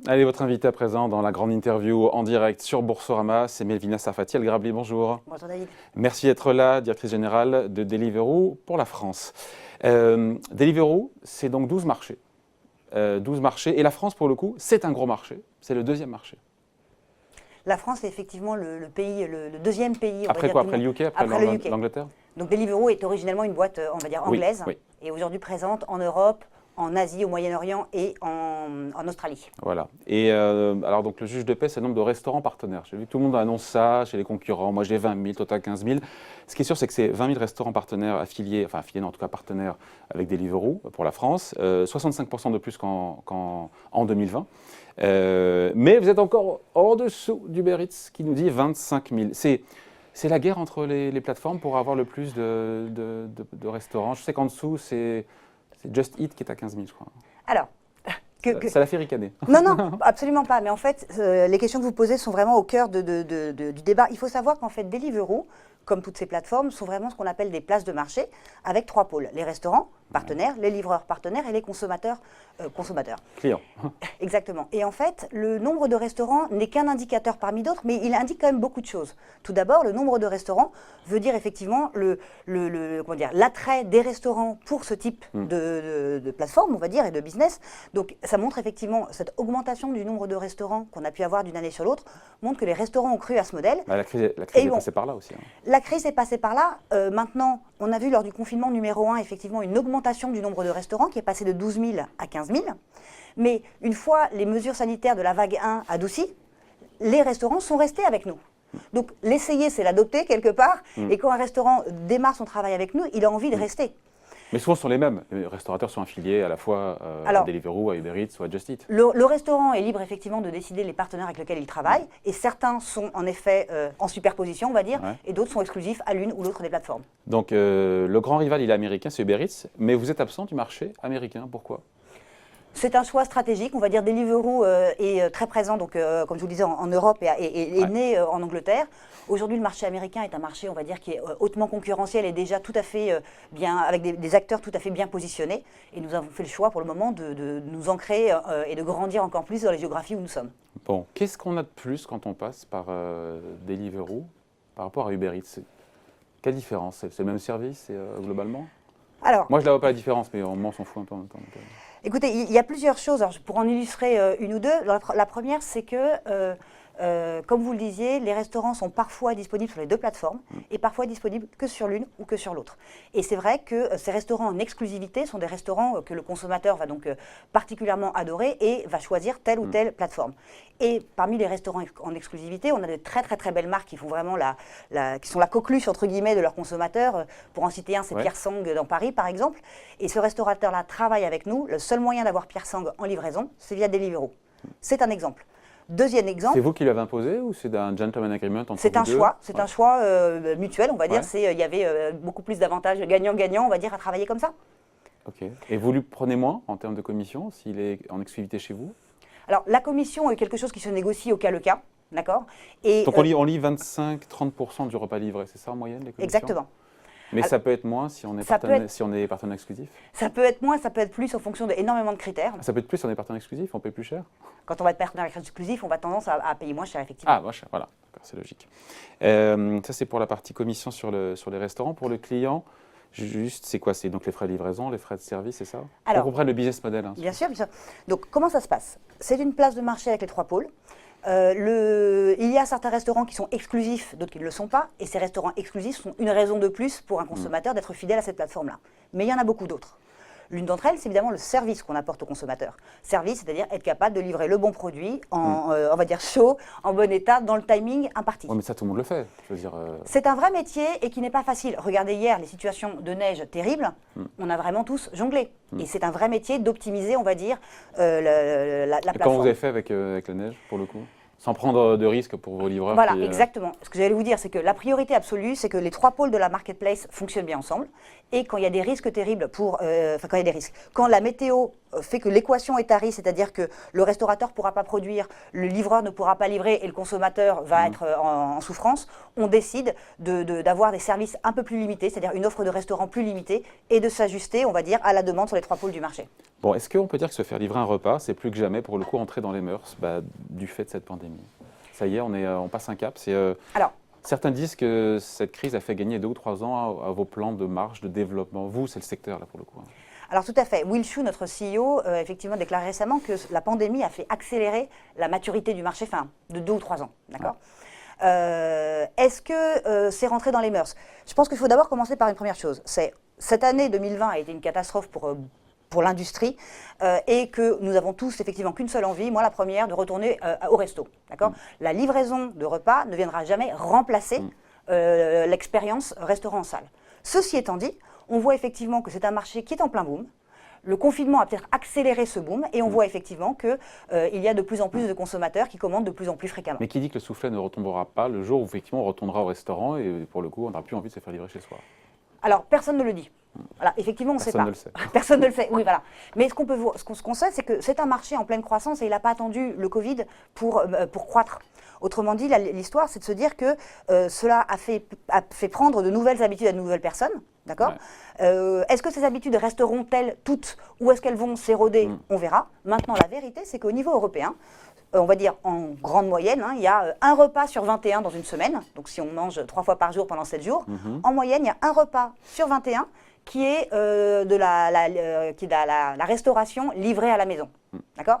Allez, votre invité à présent dans la grande interview en direct sur Boursorama, c'est Melvina Sarfati El-Grabli. Bonjour. Bonjour David. Merci d'être là, directrice générale de Deliveroo pour la France. Deliveroo, c'est donc 12 marchés. 12 marchés. Et la France, pour le coup, c'est un gros marché. C'est le deuxième marché. La France est effectivement le pays, le deuxième pays. Après quoi? Après le UK? Après l'Angleterre? Donc Deliveroo est originellement une boîte, on va dire, anglaise. Oui. Et aujourd'hui présente en Europe, en Asie, au Moyen-Orient et en Australie. Voilà. Et alors, donc, le juge de paix, c'est le nombre de restaurants partenaires. J'ai vu que tout le monde annonce ça chez les concurrents. Moi, j'ai 20 000, Total 15 000. Ce qui est sûr, c'est que c'est 20 000 restaurants partenaires affiliés, enfin affiliés, non, en tout cas partenaires avec Deliveroo pour la France. 65% de plus qu'en 2020. Mais vous êtes encore en dessous d'Uber Eats qui nous dit 25 000. C'est la guerre entre les plateformes pour avoir le plus de restaurants. Je sais qu'en dessous, c'est Just Eat qui est à 15 000, je crois. Alors, ça l'a fait ricaner. Non, absolument pas. Mais en fait, les questions que vous posez sont vraiment au cœur du débat. Il faut savoir qu'en fait, Deliveroo, comme toutes ces plateformes, sont vraiment ce qu'on appelle des places de marché avec trois pôles. Les restaurants partenaires, les livreurs partenaires et les consommateurs. Clients. Exactement. Et en fait, le nombre de restaurants n'est qu'un indicateur parmi d'autres, mais il indique quand même beaucoup de choses. Tout d'abord, le nombre de restaurants veut dire effectivement l'attrait des restaurants pour ce type de plateforme, on va dire, et de business. Donc, ça montre effectivement cette augmentation du nombre de restaurants qu'on a pu avoir d'une année sur l'autre, montre que les restaurants ont cru à ce modèle. La crise est passée par là aussi. La crise est passée par là. Maintenant, on a vu lors du confinement numéro 1, effectivement, une augmentation du nombre de restaurants qui est passé de 12 000 à 15 000. Mais une fois les mesures sanitaires de la vague 1 adoucies, les restaurants sont restés avec nous. Donc l'essayer, c'est l'adopter quelque part. Et quand un restaurant démarre son travail avec nous, il a envie de rester. Mais souvent, ce sont les mêmes. Les restaurateurs sont affiliés à la fois à Deliveroo, à Uber Eats ou à Just Eat. Le restaurant est libre effectivement de décider les partenaires avec lesquels il travaille. Et certains sont en effet en superposition, on va dire, et d'autres sont exclusifs à l'une ou l'autre des plateformes. Donc le grand rival, il est américain, c'est Uber Eats. Mais vous êtes absent du marché américain. Pourquoi ? C'est un choix stratégique. On va dire Deliveroo est très présent, donc, comme je vous le disais, en Europe et est né en Angleterre. Aujourd'hui, le marché américain est un marché, on va dire, qui est hautement concurrentiel et déjà tout à fait bien, avec des acteurs tout à fait bien positionnés. Et nous avons fait le choix pour le moment de nous ancrer et de grandir encore plus dans les géographies où nous sommes. Bon, qu'est-ce qu'on a de plus quand on passe par Deliveroo par rapport à Uber Eats? Quelle différence? C'est le même service globalement? Alors, moi, je ne la vois pas la différence, mais on s'en fout un peu en même temps. Écoutez, il y a plusieurs choses. Alors, pour en illustrer une ou deux, la première, c'est que, comme vous le disiez, les restaurants sont parfois disponibles sur les deux plateformes et parfois disponibles que sur l'une ou que sur l'autre. Et c'est vrai que ces restaurants en exclusivité sont des restaurants que le consommateur va donc particulièrement adorer et va choisir telle ou telle plateforme. Et parmi les restaurants en exclusivité, on a de très très très belles marques qui font vraiment qui sont la coqueluche entre guillemets de leurs consommateurs. Pour en citer un, c'est Pierre Sang dans Paris par exemple. Et ce restaurateur-là travaille avec nous. Le seul moyen d'avoir Pierre Sang en livraison, c'est via Deliveroo. C'est un exemple. Deuxième exemple. C'est vous qui l'avez imposé ou c'est un gentleman agreement entre vous deux? C'est un choix, c'est un choix mutuel, on va dire. Il y avait beaucoup plus d'avantages gagnant-gagnant, on va dire, à travailler comme ça. Ok. Et vous lui prenez moins en termes de commission s'il est en exclusivité chez vous? Alors, la commission est quelque chose qui se négocie au cas le cas, d'accord? Donc, on lit 25-30% du repas livré, c'est ça en moyenne, les commissions? Exactement. Mais ça peut être moins si on est partenaire exclusif? Ça peut être moins, ça peut être plus en fonction d'énormément de critères. Ça peut être plus si on est partenaire exclusif, on paye plus cher? Quand on va être partenaire exclusif, on va tendance à payer moins cher, effectivement. Ah, moins cher, voilà, c'est logique. Ça, c'est pour la partie commission sur les restaurants. Pour le client, juste, c'est quoi? C'est donc les frais de livraison, les frais de service, c'est ça? Alors, pour qu'on comprenne le business model. Bien sûr, bien sûr. Donc, comment ça se passe? C'est une place de marché avec les trois pôles. Il y a certains restaurants qui sont exclusifs, d'autres qui ne le sont pas. Et ces restaurants exclusifs sont une raison de plus pour un consommateur d'être fidèle à cette plateforme-là. Mais il y en a beaucoup d'autres. L'une d'entre elles, c'est évidemment le service qu'on apporte au consommateur. Service, c'est-à-dire être capable de livrer le bon produit, on va dire chaud, en bon état, dans le timing imparti. Oui, mais ça, tout le monde le fait. Je veux dire, C'est un vrai métier et qui n'est pas facile. Regardez hier les situations de neige terribles, on a vraiment tous jonglé. Et c'est un vrai métier d'optimiser, on va dire, la plateforme. Et comment vous avez fait avec la neige, pour le coup? Sans prendre de risques pour vos livreurs? Voilà, exactement. Ce que j'allais vous dire, c'est que la priorité absolue, c'est que les trois pôles de la marketplace fonctionnent bien ensemble. Et quand il y a des risques terribles quand il y a des risques, quand la météo fait que l'équation est tarie, c'est-à-dire que le restaurateur ne pourra pas produire, le livreur ne pourra pas livrer et le consommateur va être en souffrance, on décide d'avoir des services un peu plus limités, c'est-à-dire une offre de restaurant plus limitée et de s'ajuster, on va dire, à la demande sur les 3 pôles du marché. Bon, est-ce qu'on peut dire que se faire livrer un repas, c'est plus que jamais pour le coup entrer dans les mœurs du fait de cette pandémie? Ça y est, on passe un cap. Alors, certains disent que cette crise a fait gagner 2 ou 3 ans à vos plans de marge, de développement. Vous, c'est le secteur là pour le coup. Alors tout à fait. Will Shu, notre CEO, effectivement déclaré récemment que la pandémie a fait accélérer la maturité du marché, de 2 ou 3 ans. D'accord. Est-ce que c'est rentré dans les mœurs? Je pense qu'il faut d'abord commencer par une première chose. Cette année 2020 a été une catastrophe pour l'industrie et que nous avons tous effectivement qu'une seule envie, moi la première, de retourner au resto. D'accord. La livraison de repas ne viendra jamais remplacer l'expérience restaurant en salle. Ceci étant dit, on voit effectivement que c'est un marché qui est en plein boom. Le confinement a peut-être accéléré ce boom et on voit effectivement qu'il y a de plus en plus de consommateurs qui commandent de plus en plus fréquemment. Mais qui dit que le soufflet ne retombera pas le jour où effectivement on retournera au restaurant et pour le coup on n'aura plus envie de se faire livrer chez soi? Alors, personne ne le dit. Voilà, effectivement, on ne sait pas. Personne ne le sait. Personne ne le sait, oui, voilà. Mais ce qu'on sait, c'est que c'est un marché en pleine croissance et il n'a pas attendu le Covid pour croître. Autrement dit, l'histoire, c'est de se dire que cela a fait prendre de nouvelles habitudes à de nouvelles personnes. D'accord. Est-ce que ces habitudes resteront-elles toutes ou est-ce qu'elles vont s'éroder? On verra. Maintenant, la vérité, c'est qu'au niveau européen, on va dire en grande moyenne, il y a un repas sur 21 dans une semaine. Donc si on mange 3 fois par jour pendant 7 jours, en moyenne, il y a un repas sur 21 qui est de la restauration livrée à la maison. D'accord.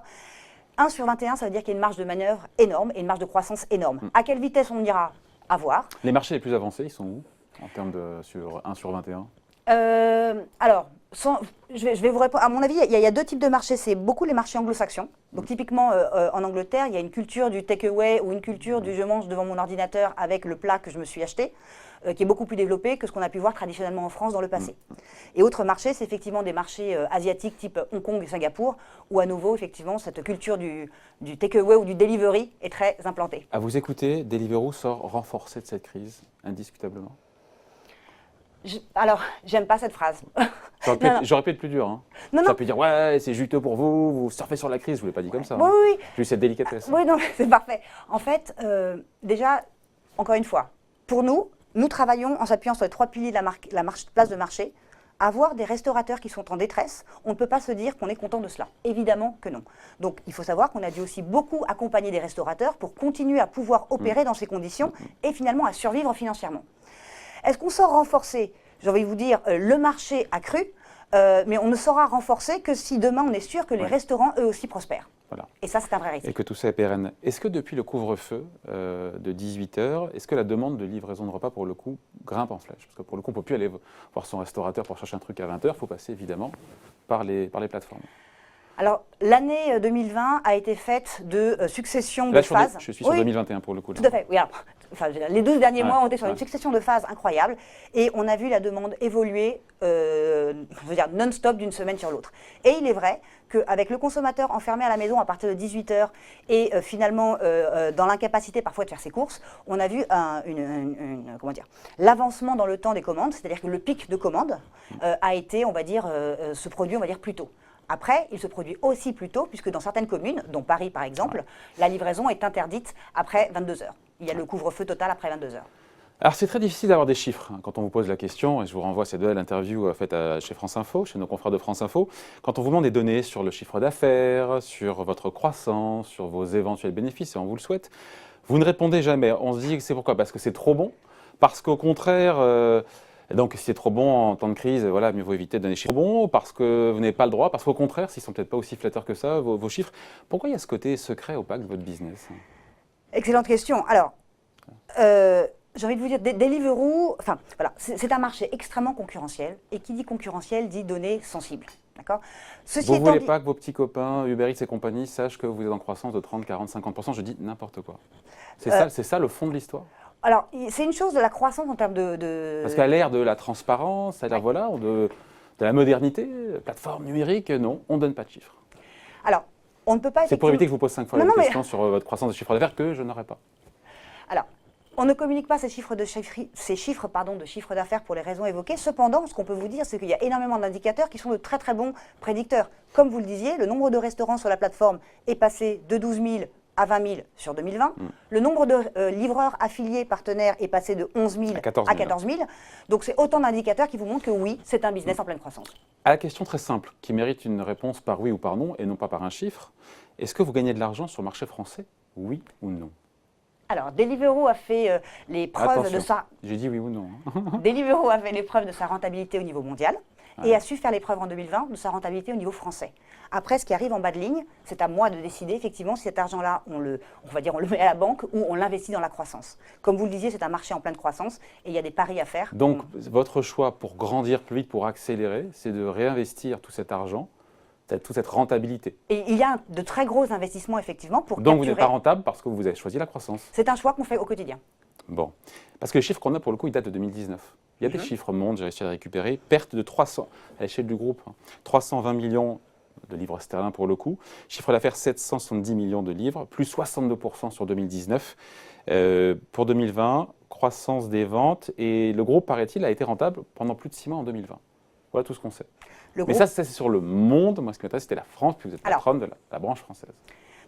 1 sur 21, ça veut dire qu'il y a une marge de manœuvre énorme et une marge de croissance énorme. À quelle vitesse on ira à voir? Les marchés les plus avancés, ils sont où en termes de 1 sur 21? Alors, je vais vous répondre. À mon avis, il y a 2 types de marchés. C'est beaucoup les marchés anglo-saxons. Donc, typiquement, en Angleterre, il y a une culture du take-away ou une culture du je mange devant mon ordinateur avec le plat que je me suis acheté, qui est beaucoup plus développée que ce qu'on a pu voir traditionnellement en France dans le passé. Et autre marché, c'est effectivement des marchés asiatiques type Hong Kong et Singapour, où à nouveau, effectivement, cette culture du take-away ou du delivery est très implantée. À vous écouter, Deliveroo sort renforcé de cette crise, indiscutablement. Alors, j'aime pas cette phrase. J'aurais pu être plus dur. J'aurais pu dire, ouais, c'est juteux pour vous, vous surfez sur la crise. Je ne vous l'ai pas dit comme ça. Oui, oui. J'ai eu cette délicatesse. Oui, non, c'est parfait. En fait, déjà, encore une fois, pour nous travaillons en s'appuyant sur les 3 piliers de la place de marché. Avoir des restaurateurs qui sont en détresse, on ne peut pas se dire qu'on est content de cela. Évidemment que non. Donc, il faut savoir qu'on a dû aussi beaucoup accompagner des restaurateurs pour continuer à pouvoir opérer dans ces conditions et finalement à survivre financièrement. Est-ce qu'on sort renforcé? J'ai envie de vous dire, le marché a cru, mais on ne saura renforcer que si demain on est sûr que les restaurants, eux aussi, prospèrent. Voilà. Et ça, c'est un vrai risque. Et que tout ça est pérenne. Est-ce que depuis le couvre-feu de 18h, est-ce que la demande de livraison de repas, pour le coup, grimpe en flèche? Parce que pour le coup, on ne peut plus aller voir son restaurateur pour chercher un truc à 20h, il faut passer évidemment par les plateformes. Alors, l'année 2020 a été faite de succession de phases. Je suis sur 2021 pour le coup. Tout à fait, oui. Alors, les 12 derniers mois ont été sur une succession de phases incroyables et on a vu la demande évoluer non-stop d'une semaine sur l'autre. Et il est vrai qu'avec le consommateur enfermé à la maison à partir de 18h et finalement dans l'incapacité parfois de faire ses courses, on a vu l'avancement dans le temps des commandes, c'est-à-dire que le pic de commandes a été, se produit, plus tôt. Après, il se produit aussi plus tôt, puisque dans certaines communes, dont Paris par exemple, la livraison est interdite après 22h. Il y a le couvre-feu total après 22h. Alors c'est très difficile d'avoir des chiffres quand on vous pose la question, et je vous renvoie à cette belle interview faite chez France Info, chez nos confrères de France Info. Quand on vous demande des données sur le chiffre d'affaires, sur votre croissance, sur vos éventuels bénéfices, et on vous le souhaite, vous ne répondez jamais. On se dit que c'est pourquoi? Parce que c'est trop bon? Parce qu'au contraire... Donc, si c'est trop bon en temps de crise, voilà, mieux vaut éviter de donner des chiffres bons, parce que vous n'avez pas le droit, parce qu'au contraire, s'ils ne sont peut-être pas aussi flatteurs que ça, vos chiffres. Pourquoi il y a ce côté secret, opaque de votre business? Excellente question. Alors, j'ai envie de vous dire, Deliveroo, c'est un marché extrêmement concurrentiel, et qui dit concurrentiel dit données sensibles. D'accord. Vous ne voulez pas que vos petits copains, Uber Eats et compagnie, sachent que vous êtes en croissance de 30, 40, 50%? Je dis n'importe quoi. C'est ça le fond de l'histoire? Alors, c'est une chose de la croissance en termes de... Parce qu'à l'ère de la transparence, à l'ère de la modernité, plateforme numérique, non, on ne donne pas de chiffres. Alors, on ne peut pas... C'est pour éviter que je vous pose 5 fois la question sur votre croissance de chiffre d'affaires que je n'aurai pas. Alors, On ne communique pas ces chiffres de chiffre d'affaires pour les raisons évoquées. Cependant, ce qu'on peut vous dire, c'est qu'il y a énormément d'indicateurs qui sont de très très bons prédicteurs. Comme vous le disiez, le nombre de restaurants sur la plateforme est passé de 12 000 à 20 000 sur 2020. Le nombre de livreurs affiliés partenaires est passé de 11 000 à 14 000. Donc c'est autant d'indicateurs qui vous montrent que oui, c'est un business en pleine croissance. À la question très simple, qui mérite une réponse par oui ou par non, et non pas par un chiffre, est-ce que vous gagnez de l'argent sur le marché français, oui ou non? Alors, Deliveroo a fait les preuves de sa... J'ai dit oui ou non. Deliveroo a fait les preuves de sa rentabilité au niveau mondial et a su faire les preuves en 2020 de sa rentabilité au niveau français. Après, ce qui arrive en bas de ligne, c'est à moi de décider effectivement si cet argent-là, on le met à la banque ou on l'investit dans la croissance. Comme vous le disiez, c'est un marché en pleine croissance et il y a des paris à faire. Donc, votre choix pour grandir plus vite, pour accélérer, c'est de réinvestir tout cet argent, toute cette rentabilité. Et il y a de très gros investissements effectivement pour Donc vous n'êtes pas rentable parce que vous avez choisi la croissance. C'est un choix qu'on fait au quotidien. Bon, parce que les chiffres qu'on a pour le coup, ils datent de 2019. Il y a des chiffres montent, j'ai réussi à les récupérer. Perte de 300, à l'échelle du groupe, 320 millions de livres sterling pour le coup. Chiffre d'affaires 770 millions de livres, plus 62% sur 2019. Pour 2020, croissance des ventes. Et le groupe, paraît-il, a été rentable pendant plus de 6 mois en 2020. Voilà tout ce qu'on sait. Mais ça, c'est sur le monde. Moi, ce qui m'intéresse, c'était la France, puis vous êtes patronne de la branche française.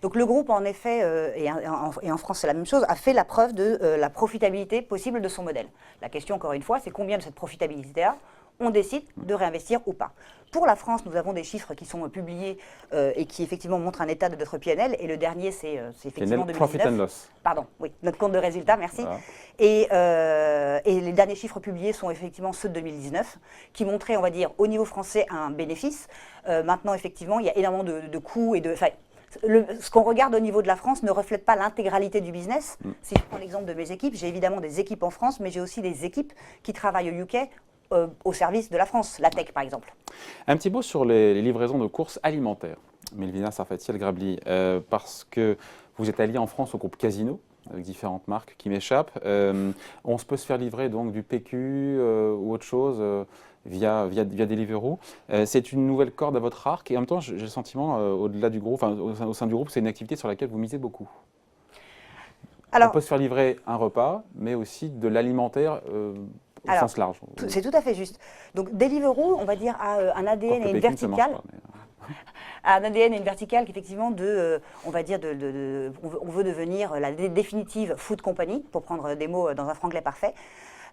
Donc le groupe, en effet, et en France c'est la même chose, a fait la preuve de la profitabilité possible de son modèle. La question, encore une fois, c'est combien de cette profitabilité-là on décide de réinvestir ou pas. Pour la France, nous avons des chiffres qui sont publiés et qui effectivement montrent un état de notre PNL. Et le dernier, c'est effectivement 2019. Profit and loss. Pardon, oui, notre compte de résultat, merci. Voilà. Et les derniers chiffres publiés sont effectivement ceux de 2019, qui montraient, on va dire, au niveau français, un bénéfice. Maintenant, effectivement, il y a énormément de coûts et de... ce qu'on regarde au niveau de la France ne reflète pas l'intégralité du business. Si je prends l'exemple de mes équipes, j'ai évidemment des équipes en France, mais j'ai aussi des équipes qui travaillent au UK au service de la France, la tech par exemple. Un petit mot sur les livraisons de courses alimentaires, Melvina Sarfati-El-Grabli, parce que vous êtes allié en France au groupe Casino, avec différentes marques qui m'échappent. On peut se faire livrer donc du PQ ou autre chose via Deliveroo. C'est une nouvelle corde à votre arc et en même temps, j'ai le sentiment, au-delà du groupe, au sein du groupe, c'est une activité sur laquelle vous misez beaucoup. Alors, on peut se faire livrer un repas, mais aussi de l'alimentaire au sens large. C'est tout à fait juste. Donc Deliveroo, on va dire, a un ADN et une verticale. Un ADN et une verticale qu'effectivement, on va dire, on veut devenir la définitive food company, pour prendre des mots dans un franglais parfait.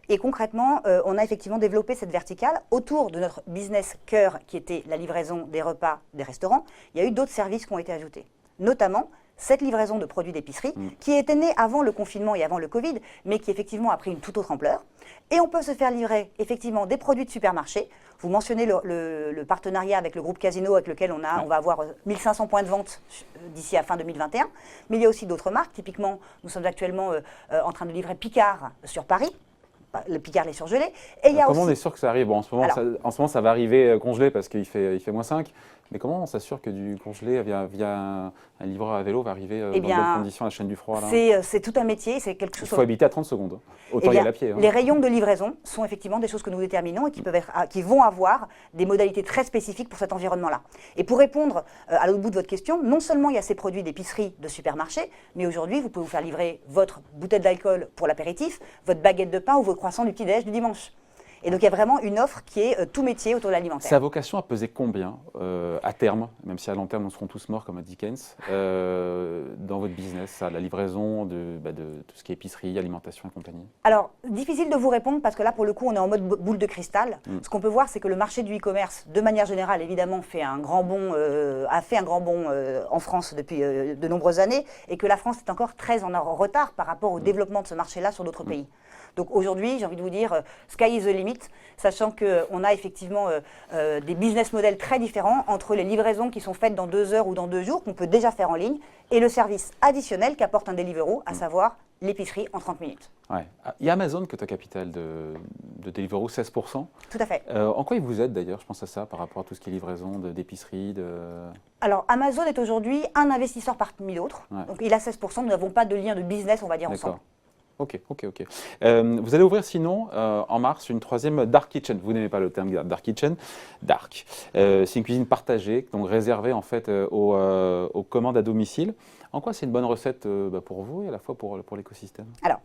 Et concrètement, on a effectivement développé cette verticale autour de notre business cœur, qui était la livraison des repas des restaurants. Il y a eu d'autres services qui ont été ajoutés, notamment cette livraison de produits d'épicerie qui était née avant le confinement et avant le Covid, mais qui effectivement a pris une toute autre ampleur. Et on peut se faire livrer effectivement des produits de supermarché. Vous mentionnez le partenariat avec le groupe Casino avec lequel on va avoir 1500 points de vente d'ici à fin 2021. Mais il y a aussi d'autres marques. Typiquement, nous sommes actuellement en train de livrer Picard sur Paris. Le Picard, les surgelés. Et il y a comment aussi... on est sûr que ça arrive? Bon, en ce moment, ça va arriver congelé parce qu'il fait -5. Mais comment on s'assure que du congelé via un livreur à vélo va arriver dans de bonnes conditions à la chaîne du froid? C'est tout un métier, c'est quelque chose... Il faut habiter à 30 secondes. Autant y aller à pied. Les rayons de livraison sont effectivement des choses que nous déterminons et qui vont avoir des modalités très spécifiques pour cet environnement-là. Et pour répondre à l'autre bout de votre question, non seulement il y a ces produits d'épicerie, de supermarché, mais aujourd'hui, vous pouvez vous faire livrer votre bouteille d'alcool pour l'apéritif, votre baguette de pain ou votre croissant du petit-déj du dimanche. Et donc, il y a vraiment une offre qui est tout métier autour de l'alimentaire. Sa vocation a pesé combien à terme, même si à long terme, nous serons tous morts, comme a Dickens, dans votre business, la livraison de tout ce qui est épicerie, alimentation et compagnie? Alors, difficile de vous répondre parce que là, pour le coup, on est en mode boule de cristal. Ce qu'on peut voir, c'est que le marché du e-commerce, de manière générale, évidemment, a fait un grand bond en France depuis de nombreuses années et que la France est encore très en retard par rapport au développement de ce marché-là sur d'autres pays. Donc aujourd'hui, j'ai envie de vous dire, sky is the limit, sachant qu'on a effectivement des business models très différents entre les livraisons qui sont faites dans 2 heures ou dans 2 jours, qu'on peut déjà faire en ligne, et le service additionnel qu'apporte un Deliveroo, à savoir l'épicerie en 30 minutes. Ouais. Il y a Amazon qui est au capital de Deliveroo, 16%. Tout à fait. En quoi il vous aide d'ailleurs, je pense à ça, par rapport à tout ce qui est livraison d'épicerie Alors, Amazon est aujourd'hui un investisseur parmi d'autres. Ouais. Donc, il a 16%, nous n'avons pas de lien de business, on va dire, ensemble. Ok. Vous allez ouvrir sinon en mars une 3e Dark Kitchen. Vous n'aimez pas le terme Dark Kitchen. Dark. C'est une cuisine partagée, donc réservée en fait aux commandes à domicile. En quoi c'est une bonne recette pour vous et à la fois pour l'écosystème? Alors,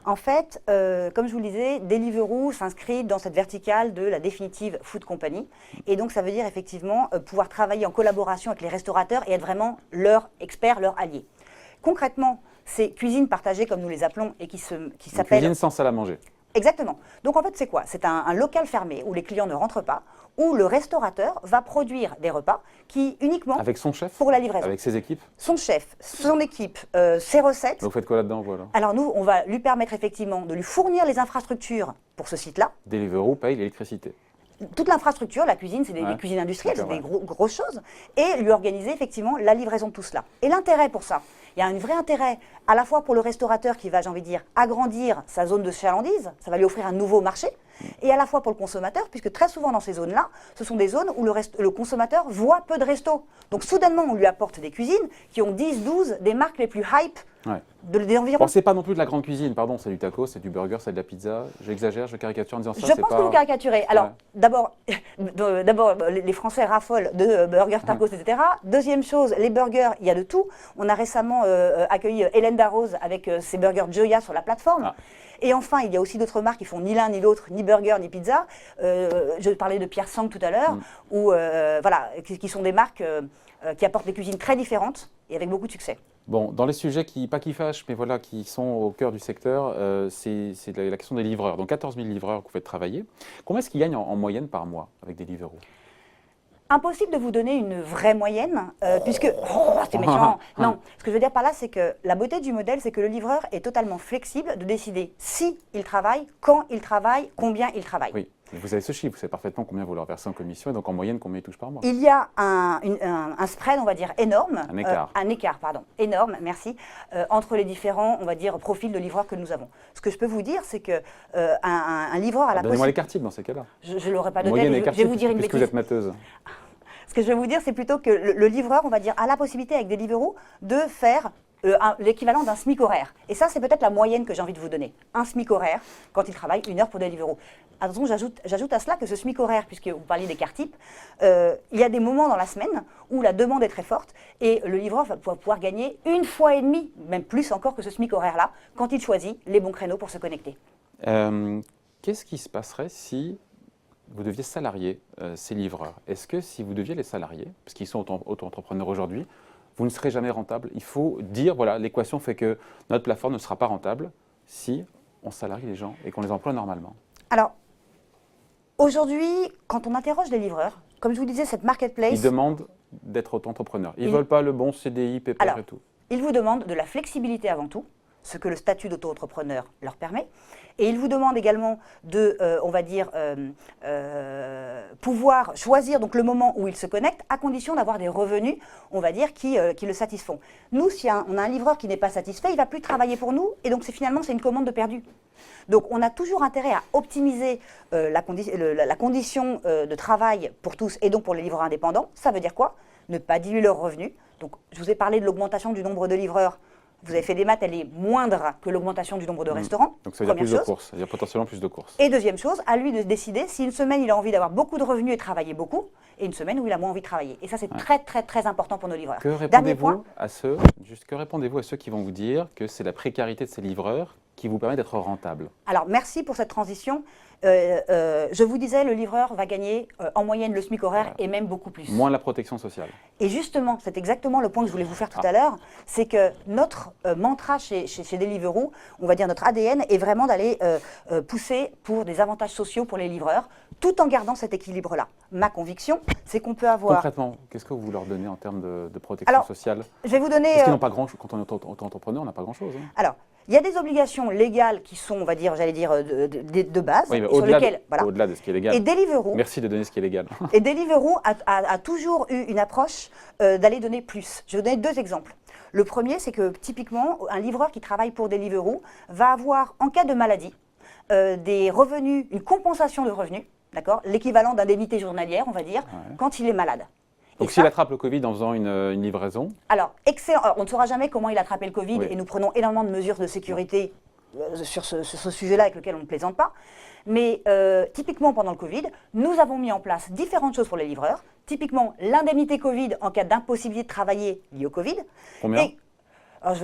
En fait, comme je vous le disais, Deliveroo s'inscrit dans cette verticale de la définitive food company. Et donc, ça veut dire effectivement pouvoir travailler en collaboration avec les restaurateurs et être vraiment leur expert, leur allié. Concrètement, ces cuisines partagées, comme nous les appelons, et qui s'appellent... Cuisine sans salle à manger. Exactement. Donc en fait, c'est quoi? C'est un local fermé où les clients ne rentrent pas, où le restaurateur va produire des repas qui uniquement Avec son chef? pour la livraison. Avec ses équipes? Son chef, son équipe, ses recettes. Donc vous faites quoi là-dedans, voilà? Alors nous, on va lui permettre effectivement de lui fournir les infrastructures pour ce site-là. Deliveroo paye l'électricité. Toute l'infrastructure, la cuisine, c'est des cuisines industrielles, c'est des grosses choses, et lui organiser effectivement la livraison de tout cela. Et l'intérêt pour ça, il y a un vrai intérêt à la fois pour le restaurateur qui va, j'ai envie de dire, agrandir sa zone de chalandise, ça va lui offrir un nouveau marché, et à la fois pour le consommateur, puisque très souvent dans ces zones-là, ce sont des zones où le consommateur voit peu de restos. Donc soudainement, on lui apporte des cuisines qui ont 10, 12 des marques les plus hype des environs. Bon, c'est pas non plus de la grande cuisine, pardon, c'est du taco, c'est du burger, c'est de la pizza. J'exagère, je caricature en disant ça. Je pense que vous caricaturez. Alors, d'abord, les Français raffolent de burgers, tacos, etc. Deuxième chose, les burgers, il y a de tout. On a récemment accueilli Hélène Darroze avec ses burgers Joya sur la plateforme. Et enfin, il y a aussi d'autres marques qui font ni l'un ni l'autre, ni burger ni pizza. Je parlais de Pierre Sang tout à l'heure, voilà, qui sont des marques qui apportent des cuisines très différentes et avec beaucoup de succès. Bon, dans les sujets pas qui fâchent, mais voilà, qui sont au cœur du secteur, c'est la question des livreurs. Donc 14 000 livreurs que vous faites travailler. Combien est-ce qu'ils gagnent en moyenne par mois avec des Deliveroo? Impossible de vous donner une vraie moyenne, puisque... Oh, c'est méchant. Non, ce que je veux dire par là, c'est que la beauté du modèle, c'est que le livreur est totalement flexible de décider si il travaille, quand il travaille, combien il travaille. Oui, vous avez ce chiffre, vous savez parfaitement combien vous leur versez en commission, et donc en moyenne, combien ils touchent par mois? Il y a un spread, on va dire, énorme. Un écart. Un écart, pardon, énorme, merci, entre les différents, on va dire, profils de livreurs que nous avons. Ce que je peux vous dire, c'est que un livreur a la possibilité... Donnez-moi les quartiers dans ces cas-là. Je ne l'aurais pas donné, Moyenne mais et je quartier, vais vous dire une puisque bêtise. vous êtes mateuse. Ce que je vais vous dire, c'est plutôt que le livreur, on va dire, a la possibilité avec Deliveroo de faire l'équivalent d'un SMIC horaire. Et ça, c'est peut-être la moyenne que j'ai envie de vous donner. Un SMIC horaire quand il travaille 1 heure pour Deliveroo. Attention, j'ajoute à cela que ce SMIC horaire, puisque vous parliez des quarts types, il y a des moments dans la semaine où la demande est très forte et le livreur va pouvoir gagner 1,5 fois, même plus encore que ce SMIC horaire-là, quand il choisit les bons créneaux pour se connecter. Qu'est-ce qui se passerait si vous deviez salarier ces livreurs? Est-ce que si vous deviez les salarier, parce qu'ils sont auto-entrepreneurs aujourd'hui, vous ne serez jamais rentable? Il faut dire, voilà, l'équation fait que notre plateforme ne sera pas rentable si on salarie les gens et qu'on les emploie normalement. Alors, aujourd'hui, quand on interroge les livreurs, comme je vous disais, cette marketplace... Ils demandent d'être auto-entrepreneurs. Ils ne veulent pas le bon CDI, pépère et tout. Ils vous demandent de la flexibilité avant tout, ce que le statut d'auto-entrepreneur leur permet. Et ils vous demandent également de, on va dire, pouvoir choisir donc, le moment où ils se connectent, à condition d'avoir des revenus, on va dire, qui le satisfont. Nous, si on a un livreur qui n'est pas satisfait, il ne va plus travailler pour nous, et donc finalement, c'est une commande de perdu. Donc, on a toujours intérêt à optimiser la condition de travail pour tous, et donc pour les livreurs indépendants. Ça veut dire quoi? Ne pas diluer leurs revenus. Donc, je vous ai parlé de l'augmentation du nombre de livreurs. Vous avez fait des maths, elle est moindre que l'augmentation du nombre de restaurants. Donc ça veut dire plus de courses, ça veut dire potentiellement plus de courses. Et deuxième chose, à lui de décider si une semaine il a envie d'avoir beaucoup de revenus et travailler beaucoup, et une semaine où il a moins envie de travailler. Et ça c'est très très très important pour nos livreurs. Que répondez-vous à ceux, qui vont vous dire que c'est la précarité de ces livreurs qui vous permet d'être rentable? Alors merci pour cette transition. Je vous disais, le livreur va gagner en moyenne le SMIC horaire et même beaucoup plus. Moins la protection sociale. Et justement, c'est exactement le point que je voulais vous faire tout à l'heure, c'est que notre mantra chez Deliveroo, on va dire notre ADN, est vraiment d'aller pousser pour des avantages sociaux pour les livreurs, tout en gardant cet équilibre-là. Ma conviction, c'est qu'on peut avoir... Concrètement, qu'est-ce que vous leur donnez en termes de protection sociale? Je vais vous donner... Parce qu'ils n'ont pas grand-chose, quand on est auto-entrepreneur, on n'a pas grand-chose. Hein. Alors, il y a des obligations légales qui sont, on va dire, j'allais dire, de base. Oui, mais au-delà de ce qui est légal. Et Deliveroo, merci de donner ce qui est légal. Et Deliveroo a toujours eu une approche d'aller donner plus. Je vais vous donner 2 exemples. Le premier, c'est que typiquement, un livreur qui travaille pour Deliveroo va avoir, en cas de maladie, des revenus, une compensation de revenus, d'accord, l'équivalent d'indemnité journalière, on va dire, quand il est malade. Donc s'il attrape le Covid en faisant une livraison? Alors, excellent. Alors, on ne saura jamais comment il a attrapé le Covid et nous prenons énormément de mesures de sécurité sur ce sujet-là avec lequel on ne plaisante pas. Mais typiquement pendant le Covid, nous avons mis en place différentes choses pour les livreurs. Typiquement l'indemnité Covid en cas d'impossibilité de travailler liée au Covid. Combien? Alors,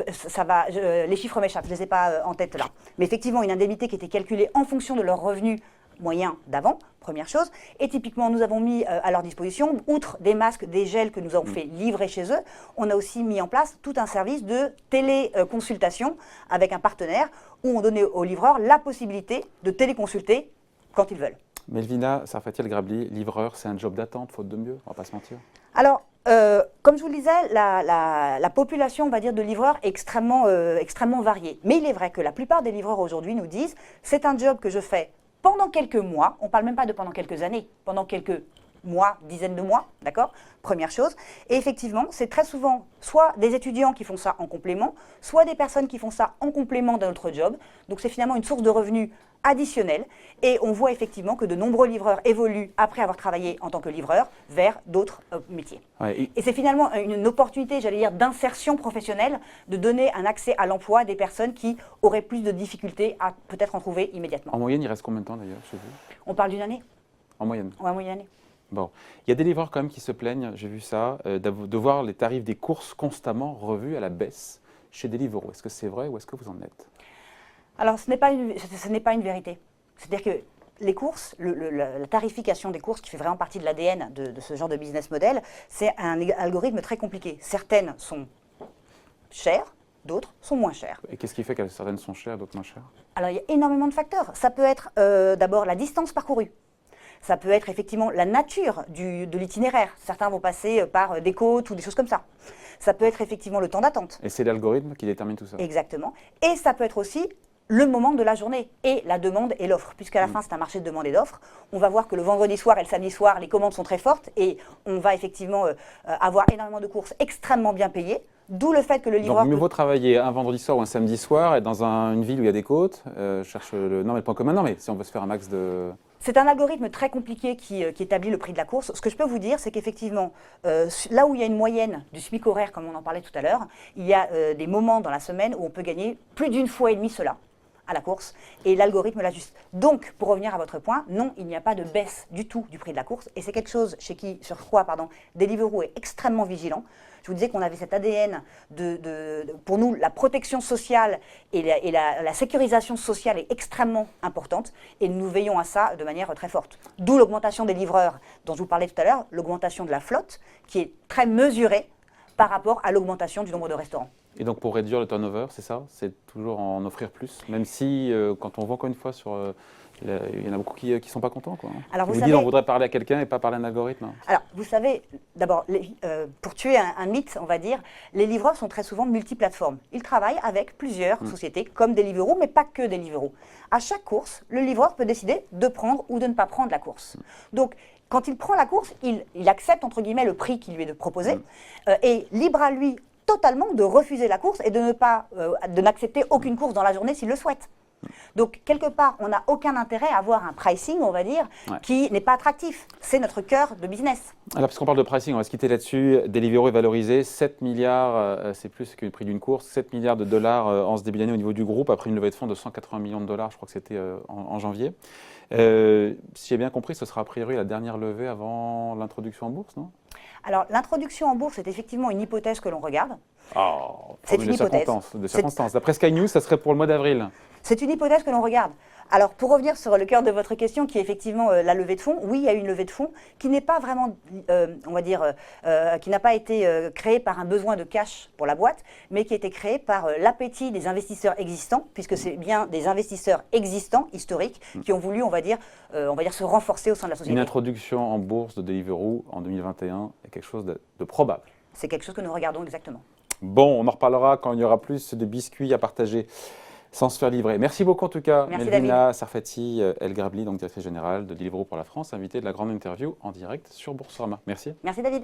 les chiffres m'échappent, je ne les ai pas en tête là. Mais effectivement, une indemnité qui était calculée en fonction de leurs revenus moyens d'avant, première chose. Et typiquement, nous avons mis à leur disposition, outre des masques, des gels que nous avons fait livrer chez eux, on a aussi mis en place tout un service de téléconsultation avec un partenaire où on donnait aux livreurs la possibilité de téléconsulter quand ils veulent. Melvina Sarfati El-Grabli, livreur, c'est un job d'attente, faute de mieux, on va pas se mentir. Alors, comme je vous le disais, la population, on va dire, de livreurs est extrêmement variée. Mais il est vrai que la plupart des livreurs aujourd'hui nous disent « c'est un job que je fais pendant quelques mois », on ne parle même pas de pendant quelques années, pendant quelques mois, dizaines de mois, d'accord? Première chose. Et effectivement, c'est très souvent soit des étudiants qui font ça en complément, soit des personnes qui font ça en complément d'un autre job. Donc c'est finalement une source de revenus additionnelle. Et on voit effectivement que de nombreux livreurs évoluent, après avoir travaillé en tant que livreur, vers d'autres métiers. Ouais, et c'est finalement une opportunité, j'allais dire, d'insertion professionnelle, de donner un accès à l'emploi à des personnes qui auraient plus de difficultés à peut-être en trouver immédiatement. En moyenne, il reste combien de temps d'ailleurs chez vous? On parle d'une année. En moyenne? Ouais, en moyenne année. Bon, il y a des livreurs quand même qui se plaignent, j'ai vu ça, de voir les tarifs des courses constamment revus à la baisse chez Deliveroo. Est-ce que c'est vrai ou est-ce que vous en êtes? Alors, ce n'est pas une vérité. C'est-à-dire que les courses, la tarification des courses, qui fait vraiment partie de l'ADN de ce genre de business model, c'est un algorithme très compliqué. Certaines sont chères, d'autres sont moins chères. Et qu'est-ce qui fait que certaines sont chères, d'autres moins chères? Alors, il y a énormément de facteurs. Ça peut être d'abord la distance parcourue. Ça peut être effectivement la nature de l'itinéraire. Certains vont passer par des côtes ou des choses comme ça. Ça peut être effectivement le temps d'attente. Et c'est l'algorithme qui détermine tout ça? Exactement. Et ça peut être aussi le moment de la journée et la demande et l'offre. Puisqu'à la fin, c'est un marché de demande et d'offre. On va voir que le vendredi soir et le samedi soir, les commandes sont très fortes et on va effectivement avoir énormément de courses extrêmement bien payées. D'où le fait que le livreur... Donc mieux vaut travailler un vendredi soir ou un samedi soir et dans une ville où il y a des côtes. Cherche le... Non, mais le point commun. Non, mais si on veut se faire un max de... C'est un algorithme très compliqué qui établit le prix de la course. Ce que je peux vous dire, c'est qu'effectivement, là où il y a une moyenne du SMIC horaire, comme on en parlait tout à l'heure, il y a des moments dans la semaine où on peut gagner plus d'une fois et demie cela à la course, et l'algorithme l'ajuste. Donc, pour revenir à votre point, non, il n'y a pas de baisse du tout du prix de la course, et c'est quelque chose sur quoi Deliveroo est extrêmement vigilant. Je vous disais qu'on avait cet ADN pour nous, la protection sociale et la sécurisation sociale est extrêmement importante, et nous veillons à ça de manière très forte. D'où l'augmentation des livreurs dont je vous parlais tout à l'heure, l'augmentation de la flotte, qui est très mesurée par rapport à l'augmentation du nombre de restaurants. Et donc pour réduire le turnover, c'est ça? C'est toujours en offrir plus? Même si, quand on voit encore une fois il y en a beaucoup qui ne sont pas contents, quoi. Alors vous dites on voudrait parler à quelqu'un et pas parler à un algorithme. Alors, vous savez, d'abord, pour tuer un mythe, on va dire, les livreurs sont très souvent multiplateformes. Ils travaillent avec plusieurs sociétés, comme Deliveroo, mais pas que Deliveroo. À chaque course, le livreur peut décider de prendre ou de ne pas prendre la course. Donc, quand il prend la course, il accepte, entre guillemets, le prix qui lui est proposé, et libre à lui totalement de refuser la course et de n'accepter aucune course dans la journée s'il le souhaite. Donc, quelque part, on n'a aucun intérêt à avoir un pricing, on va dire, qui n'est pas attractif. C'est notre cœur de business. Alors, puisqu'on parle de pricing, on va se quitter là-dessus. Deliveroo est valorisé 7 milliards, c'est plus que le prix d'une course, 7 milliards de dollars en ce début d'année au niveau du groupe, après une levée de fonds de 180 millions de dollars, je crois que c'était en janvier. Si j'ai bien compris, ce sera a priori la dernière levée avant l'introduction en bourse, non? Alors, l'introduction en bourse est effectivement une hypothèse que l'on regarde. Oh, c'est une hypothèse. De circonstances. D'après Sky News, ça serait pour le mois d'avril. C'est une hypothèse que l'on regarde. Alors, pour revenir sur le cœur de votre question, qui est effectivement la levée de fonds, oui, il y a eu une levée de fonds qui n'est pas vraiment, on va dire, qui n'a pas été créée par un besoin de cash pour la boîte, mais qui a été créée par l'appétit des investisseurs existants, puisque c'est bien des investisseurs existants, historiques, qui ont voulu, on va dire, se renforcer au sein de la société. Une introduction en bourse de Deliveroo en 2021 est quelque chose de probable. C'est quelque chose que nous regardons exactement. Bon, on en reparlera quand il y aura plus de biscuits à partager sans se faire livrer. Merci beaucoup en tout cas, Melvina Sarfati El-Grabli, donc directrice générale de Deliveroo pour la France, invitée de la grande interview en direct sur Boursorama. Merci. Merci David.